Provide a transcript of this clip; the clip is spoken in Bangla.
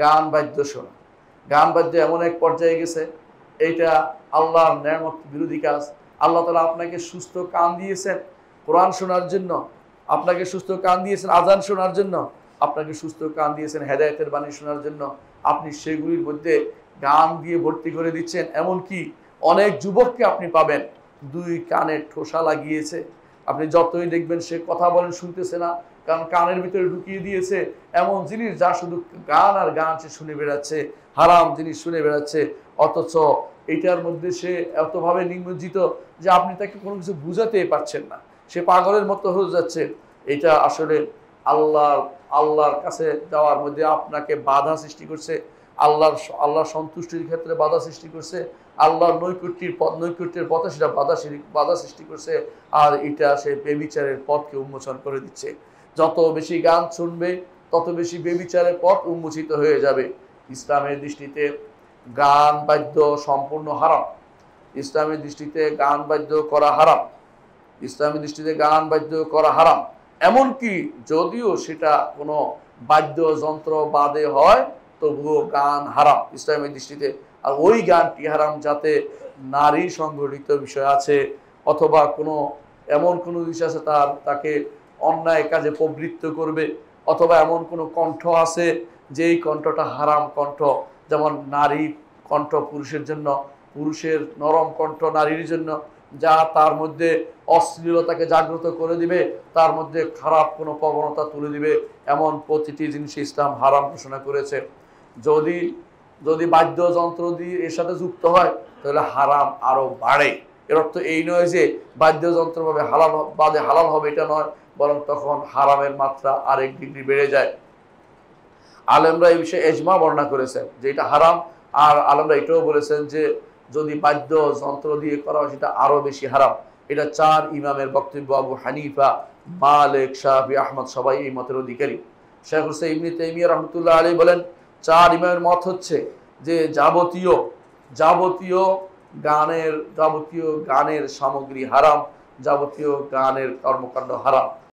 গান বাদ্য শোনা। গান বাদ্য এমন এক পর্যায়ে গেছে, এইটা আল্লাহর নেয়ামত বিরোধী কাজ। আল্লাহ তাআলা আপনাকে সুস্থ কান দিয়েছেন কোরআন শোনার জন্য, আপনাকে সুস্থ কান দিয়েছেন আজান শোনার জন্য, আপনাকে সুস্থ কান দিয়েছেন হেদায়েতের বাণী শোনার জন্য। আপনি সেগুলির মধ্যে গান দিয়ে ভর্তি করে দিচ্ছেন। এমনকি অনেক যুবককে আপনি পাবেন দুই কানে ঠোসা লাগিয়েছে, আপনি যতই দেখবেন সে কথা বলেন শুনতেছে না, কারণ কানের ভিতরে ঢুকিয়ে দিয়েছে এমন জিনিস যা শুধু গান আর গান সে শুনে বেড়াচ্ছে, হারাম জিনিস শুনে বেড়াচ্ছে। অথচ এটার মধ্যে সে এতভাবে নিমজ্জিত যে আপনি তাকে কোনো কিছু বুঝাতেই পারছেন না, সে পাগলের মতো হয়ে যাচ্ছে। এটা আসলে আল্লাহর কাছে যাওয়ার মধ্যে আপনাকে বাধা সৃষ্টি করছে, আল্লাহর সন্তুষ্টির ক্ষেত্রে বাধা সৃষ্টি করছে, আল্লাহর নৈকট্যের পথে সেটা বাধা সৃষ্টি করছে। আর এটা সে বেবিচারের পথকে উন্মোচন করে দিচ্ছে। যত বেশি গান শুনবে তত বেশি বেবিচারের পথ উন্মোচিত হয়ে যাবে। ইসলামের দৃষ্টিতে গান বাদ্য সম্পূর্ণ হারাম। ইসলামের দৃষ্টিতে গান বাদ্য করা হারাম। ইসলামের দৃষ্টিতে গান বাদ্য করা হারাম। এমনকি যদিও সেটা কোনো বাদ্যযন্ত্র বাদে হয় তবুও গান হারাম ইসলামের দৃষ্টিতে। আর ওই গানটি হারাম যাতে নারী সংগঠিত বিষয় আছে, অথবা এমন কোনো বিষয় আছে তাকে অন্যায় কাজে প্রবৃত্ত করবে, অথবা এমন কোনো কণ্ঠ আছে যেই কণ্ঠটা হারাম কণ্ঠ। যেমন নারী কণ্ঠ পুরুষের জন্য, পুরুষের নরম কণ্ঠ নারীর জন্য, যা তার মধ্যে অশ্লীলতাকে জাগ্রত করে দিবে, তার মধ্যে খারাপ কোনো প্রবণতা তুলে দিবে, এমন প্রতিটি জিনিস ইসলাম হারাম ঘোষণা করেছে। যদি বাদ্যযন্ত্র দিয়ে এর সাথে যুক্ত হয় তাহলে হারাম আরো বাড়ে। এর অর্থ এই নয় যে বাদ্যযন্ত্র বাদে হালাল হবে, এটা নয়, বরং তখন হারামের মাত্রা আরেক ডিগ্রি বেড়ে যায়। আলেমরা এই বিষয়ে এজমা বর্ণনা করেছেন যে এটা হারাম। আর আলেমরা এটাও বলেছেন যে যদি বাদ্যযন্ত্র দিয়ে করা হয় সেটা আরো বেশি হারাম। এটা 4 ইমামের বক্তব্য। আবু হানিফা, মালিক, শাফি, আহমদ সবাই এই মতের অধিকারী। শেখ হুসাইন ইবনে তাইমিয়া রাহমাতুল্লাহ আলাইহি বলেন 4 ইমামের মত হচ্ছে যে যাবতীয় গানের সামগ্রী হারাম, যাবতীয় গানের কর্মকাণ্ড হারাম।